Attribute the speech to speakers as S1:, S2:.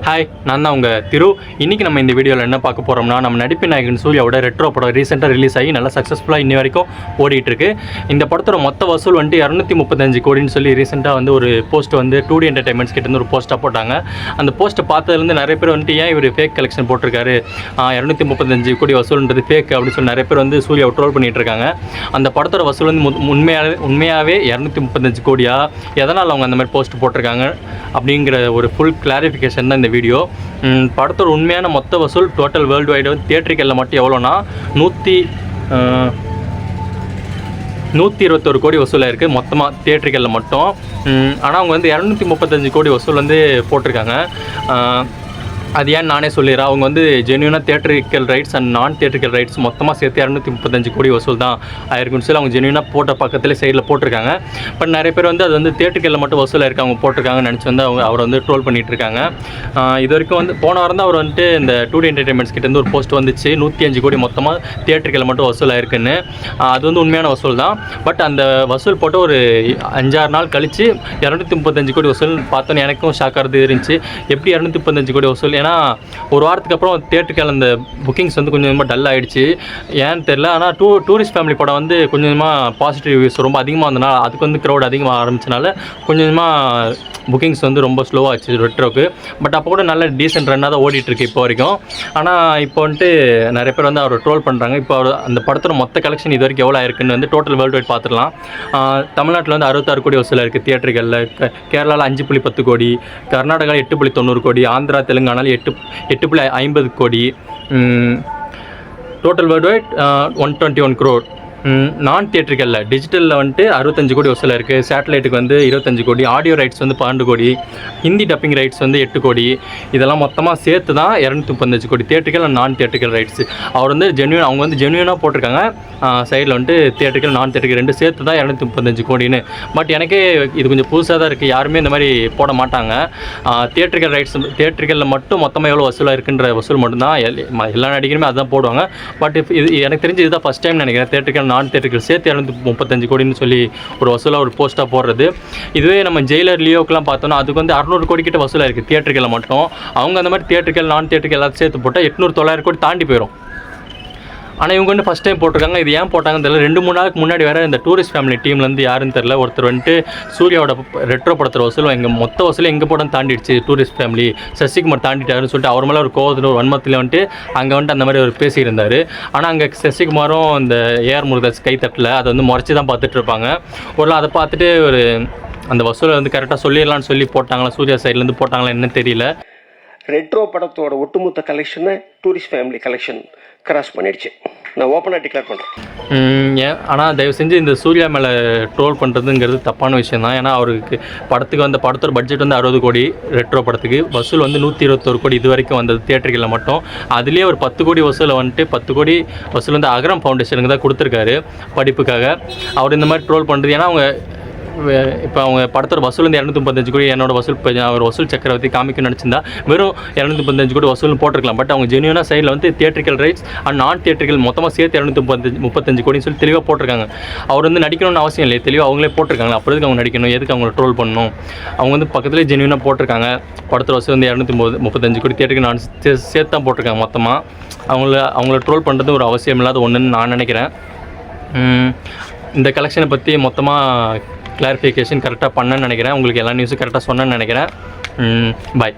S1: Hi, நான் தான் உங்கள் திரு. இன்றைக்கி நம்ம இந்த வீடியோவில் என்ன பார்க்க போகிறோம்னா, நம்ம நடிப்பின் நாயகன் சூர்யாவோட ரெட்ரோ படம் ரீசெண்டாக ரிலீஸ் ஆகி நல்லா சக்ஸஸ்ஃபுல்லாக இன்னி வரைக்கும் ஓடிட்டுருக்கு. இந்த படத்தோட மொத்த வசூல் வந்துட்டு 235 கோடின்னு சொல்லி ரீசெண்டாக வந்து ஒரு போஸ்ட் வந்து 2D என்டர்டைன்மெண்ட்ஸ் கிட்டேருந்து ஒரு போஸ்ட்டாக போட்டாங்க. அந்த போஸ்ட்டை பார்த்ததுலேருந்து நிறைய பேர் வந்துட்டு ஏன் இவர் ஃபேக் கலெக்ஷன் போட்டிருக்காரு, 235 கோடி வசூல்ன்றது ஃபேக் அப்படின்னு சொல்லி நிறைய பேர் வந்து சூர்யாவை ட்ரோல் பண்ணிகிட்டு இருக்காங்க. அந்த படத்தோட வசூல் வந்து உண்மையாகவே 235 கோடியா, எதனால் அவங்க அந்த மாதிரி போஸ்ட் போட்டிருக்காங்க அப்படிங்கிற ஒரு ஃபுல் கிளாரிஃபிகேஷன் தான் இந்த வீடியோ. படத்தோட உண்மையான மொத்த வசூல் டோட்டல் வேர்ல்டு வைடு தியேட்டரிக்கலில் மட்டும் எவ்வளோனா 121 கோடி வசூலாக இருக்குது மொத்தமாக தியேட்டரிக்கலில் மட்டும். ஆனால் அவங்க வந்து 235 கோடி வசூல் வந்து போட்டிருக்காங்க. அது ஏன் நானே சொல்லிடுறேன். அவங்க வந்து ஜென்யூனாக தியேட்டரிக்கல் ரைட்ஸ் அண்ட் நான் தியேட்டரிக்கல் ரைட்ஸ் மொத்தமாக சேர்த்து 235 கோடி வசூல் தான் ஆயிருக்குன்னு சொல்லி அவங்க ஜென்யூனாக போட்ட பக்கத்தில் சைடில் போட்டிருக்காங்க. பட் நிறைய பேர் வந்து அது வந்து தியேட்டரிக்கலில் மட்டும் வசூலாக இருக்குது அவங்க போட்டிருக்காங்கன்னு நினச்சி வந்து அவரை வந்து ட்ரோல் பண்ணிகிட்டு இருக்காங்க. இது வரைக்கும் வந்து போன வாரம் தான் அவர் வந்துட்டு இந்த 2D என்டர்டைன்மெண்ட்ஸ் கிட்டேருந்து ஒரு போஸ்ட் வந்துச்சு 105 கோடி மொத்தமாக தியேட்டரிக்கலில் மட்டும் வசூலாக இருக்குன்னு. அது வந்து உண்மையான வசூல் தான். பட் அந்த வசூல் போட்டு ஒரு 5-6 நாள் கழித்து 235 கோடி வசூல் பார்த்தோன்னு எனக்கும் ஷாக்காகிறது இருந்துச்சு. எப்படி 235 கோடி வசூல்? ஏன்னா ஒரு வாரத்துக்கு அப்புறம் தியேட்டருக்கு அந்த புக்கிங்ஸ் வந்து கொஞ்சம் கொஞ்சமாக டல் ஆகிடுச்சு, ஏன்னு தெரில. ஆனால் டூரிஸ்ட் ஃபேமிலி படம் வந்து கொஞ்சம் கொஞ்சமாக பாசிட்டிவ் ரிவ்யூஸ் ரொம்ப அதிகமாக இருந்தனால அதுக்கு வந்து க்ரௌட் அதிகமாக ஆரம்பிச்சனால கொஞ்சம் கொஞ்சமாக புக்கிங்ஸ் வந்து ரொம்ப ஸ்லோவாக ஆச்சு ரெட்ரோக்கு. பட் அப்போ கூட நல்ல டீசென்ட் ரன்னாக தான் ஓடிட்டுருக்கு இப்போ வரைக்கும். ஆனால் இப்போ வந்துட்டு நிறைய பேர் வந்து அவர் ட்ரோல் பண்ணுறாங்க. இப்போ அவர் அந்த படத்தோட மொத்த கலெக்ஷன் இது வரைக்கும் எவ்வளோ இருக்குன்னு வந்து டோட்டல் வேர்ல்டு வைட் பார்த்துடலாம். தமிழ்நாட்டில் வந்து 66 கோடி வசூலாக இருக்குது தியேட்டர்களில், கேரளாவில் 5.10 கோடி, கர்நாடகாவில் 8.90 கோடி, ஆந்திரா தெலுங்கானாவில் 8.50 கோடி, டோட்டல் வேர்ல்டு வைட் 121 crore. நான் தியேட்டர்களில் டிஜிட்டலில் வந்துட்டு 65 கோடி வசூலாக இருக்குது. சேட்டலைட்டுக்கு வந்து 25 கோடி, ஆடியோ ரைட்ஸ் வந்து 12 கோடி, ஹிந்தி டப்பிங் ரைட்ஸ் வந்து 8 கோடி. இதெல்லாம் மொத்தமாக சேர்த்து தான் 235 கோடி தியேட்டர்கள் அண்ட் நான் தியேட்டர்கள் ரைட்ஸ். அவர் வந்து அவங்க வந்து ஜென்யூனாக போட்டிருக்காங்க சைடில் வந்துட்டு தியேட்டர்கள் நான் தியேட்டர்கள் ரெண்டு சேர்த்து தான் 235 கோடின்னு. பட் எனக்கே இது கொஞ்சம் புதுசாக தான் இருக்குது. யாருமே இந்த மாதிரி போட மாட்டாங்க. தியேட்டர்கள் ரைட்ஸ் தியேட்டர்களில் மட்டும் மொத்தமாக எவ்வளோ வசூலாக இருக்குன்ற வசூல் மட்டும்தான் எல்லா நடிகருமே அதுதான் போடுவாங்க. பட் இது எனக்கு தெரிஞ்சு இதுதான் ஃபஸ்ட் டைம் நினைக்கிறேன் தியேட்டர்கள் நான் தியேட்டர்கள் சேர்த்து 235 கோடின்னு சொல்லி ஒரு வசூலாக ஒரு போஸ்ட்டாக போடுறது. இதுவே நம்ம ஜெயிலர் லியோக்கெலாம் பார்த்தோன்னா அதுக்கு வந்து 600 கோடி கிட்ட வசூலாக இருக்குது தியேட்டர்களில் மட்டும். அவங்க அந்த மாதிரி தியேட்டர்கள் நான் தியேட்டர்கள் எல்லாத்தையும் சேர்த்து போட்டால் 800-900 கோடி தாண்டி போயிடும். ஆனால் இவங்க வந்து ஃபஸ்ட் டைம் போட்டிருக்காங்க. இது ஏன் போட்டாங்கன்னு தெரியல. 2-3 நாளுக்கு முன்னாடி வேறு இந்த டூரிஸ்ட் ஃபேமிலி டீம்லேருந்து யாருன்னு தெரில ஒருத்தர் வந்துட்டு சூர்யாவோட ரெட்ரோ படத்தில் வசூல் எங்கள் மொத்த வசூல் எங்கள் படம் தாண்டிடுச்சு, டூரிஸ்ட் ஃபேமிலி சசிகுமார் தாண்டிட்டாருன்னு சொல்லிட்டு அவர் மேலே ஒரு கோவத்தில் ஒரு வன்மத்தில் வந்துட்டு அங்கே வந்துட்டு அந்த மாதிரி ஒரு பேசியிருந்தார். ஆனால் அங்கே சசிகுமாரும் இந்த ஏஆர் முருகதாஸ் கைத்தட்டில் அதை வந்து முறைச்சி தான் பார்த்துட்டு இருப்பாங்க. ஒரு அதை பார்த்துட்டு ஒரு அந்த வசூலை வந்து கரெக்டாக சொல்லிடலான்னு சொல்லி போட்டாங்களா, சூர்யா சைட்லேருந்து போட்டாங்களா என்ன தெரியல.
S2: ரெட்ரோ படத்தோட ஒட்டுமொத்த கலெக்ஷனை டூரிஸ்ட் ஃபேமிலி கலெக்ஷன் கிராஸ் பண்ணிடுச்சு. நான் ஓப்பனாக டிக்ளேர் பண்ணுறேன்.
S1: ஆனால் தயவு செஞ்சு இந்த சூர்யா மேலே ட்ரோல் பண்ணுறதுங்கிறது தப்பான விஷயம் தான். ஏன்னா அவருக்கு படத்துக்கு வந்து படத்தோட பட்ஜெட் வந்து 60 கோடி, ரெட்ரோ படத்துக்கு வசூல் வந்து 121 கோடி இது வரைக்கும் வந்தது தியேட்டர்களில் மட்டும். அதுலேயே ஒரு 10 கோடி வசூலை வந்துட்டு 10 கோடி வசூல் வந்து அகரம் ஃபவுண்டேஷனுக்கு தான் கொடுத்துருக்காரு படிப்புக்காக. அவர் இந்த மாதிரி ட்ரோல் பண்ணுறது ஏன்னா அவங்க இப்போ அவங்க படத்தோட வசூல் வந்து 235 கோடி, என்னோட வசூல் அவர் வசூல் சக்கரவர்த்தி காமிக்க நினச்சிருந்தா வெறும் 235 கோடி வசூல் போட்டிருக்கலாம். பட் அவங்க ஜென்யூனாக சைடில் வந்து தியேட்டரிக்கல் ரைட்ஸ் அண்ட் நான் தியேட்டர்கள் மொத்தமாக சேர்த்து 235 கோடின்னு சொல்லி தெளிவாக போட்டிருக்காங்க. அவர் வந்து நடிக்கணும்னு அவசியம் இல்லை, தெளிவாக அவங்களே போட்டிருக்காங்க. அப்புறம் எதுக்கு அவங்க நடிக்கணும், எதுக்கு அவங்கள ட்ரோல் பண்ணணும்? அவங்க வந்து பக்கத்துலேயே ஜென்யூனாக போட்டிருக்காங்க. படத்தோட வசூல் வந்து 235 கோடி தியேட்டருக்கு நான் சேர்த்து தான் போட்டிருக்காங்க மொத்தமாக. அவங்கள ட்ரோல் பண்ணுறது ஒரு அவசியம் இல்லாத ஒன்றுன்னு நான் நினைக்கிறேன். இந்த கலெக்ஷனை பற்றி மொத்தமாக கிளாரிஃபிகேஷன் கரெக்டாக பண்ணேன்னு நினைக்கிறேன். உங்களுக்கு எல்லா நியூஸும் கரெக்டாக சொன்னேன்னு நினைக்கிறேன். பாய்.